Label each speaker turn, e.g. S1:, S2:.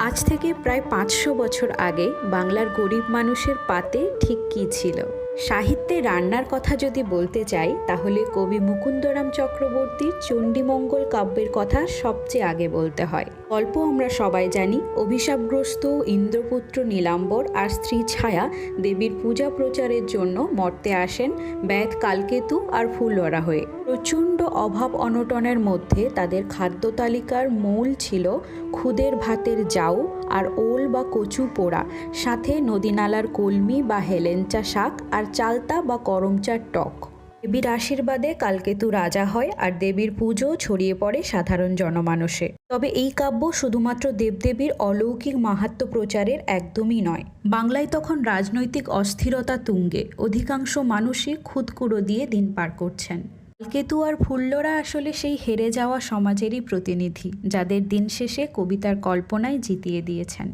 S1: আজ থেকে প্রায় ৫০০ বছর আগে বাংলার গরিব মানুষের পাতে ঠিক কী ছিল? সাহিত্যে রান্নার কথা যদি বলতে চাই তাহলে কবি মুকুন্দরাম চক্রবর্তীর চণ্ডীমঙ্গল কাব্যের কথা সবচেয়ে আগে বলতে হয়। গল্প আমরা সবাই জানি, অভিশাপগ্রস্ত ইন্দ্রপুত্র নীলাম্বর আর স্ত্রী ছায়া দেবীর পূজা প্রচারের জন্য মর্তে আসেন ব্যাধ কালকেতু আর ফুলওরা হয়ে। প্রচণ্ড অভাব অনটনের মধ্যে তাদের খাদ্য তালিকার মূল ছিল খুদের ভাতের জাউ আর ওল বা কচু পোড়া, সাথে নদীনালার কলমি বা হেলেঞ্চা শাক আর চালতা বা করমচার টক। দেবীর আশীর্বাদে কালকেতু রাজা হয় আর দেবীর পুজো ছড়িয়ে পড়ে সাধারণ জনমানসে। তবে এই কাব্য শুধুমাত্র দেবদেবীর অলৌকিক মাহাত্ম্য প্রচারের একদমই নয়। বাংলায় তখন রাজনৈতিক অস্থিরতা তুঙ্গে, অধিকাংশ মানুষই খুদকুড়ো দিয়ে দিন পার করছেন। কালকেতু আর ফুল্লরা আসলে সেই হেরে যাওয়া সমাজেরই প্রতিনিধি, যাদের দিন শেষে কবিতার কল্পনায় জিতিয়ে দিয়েছেন।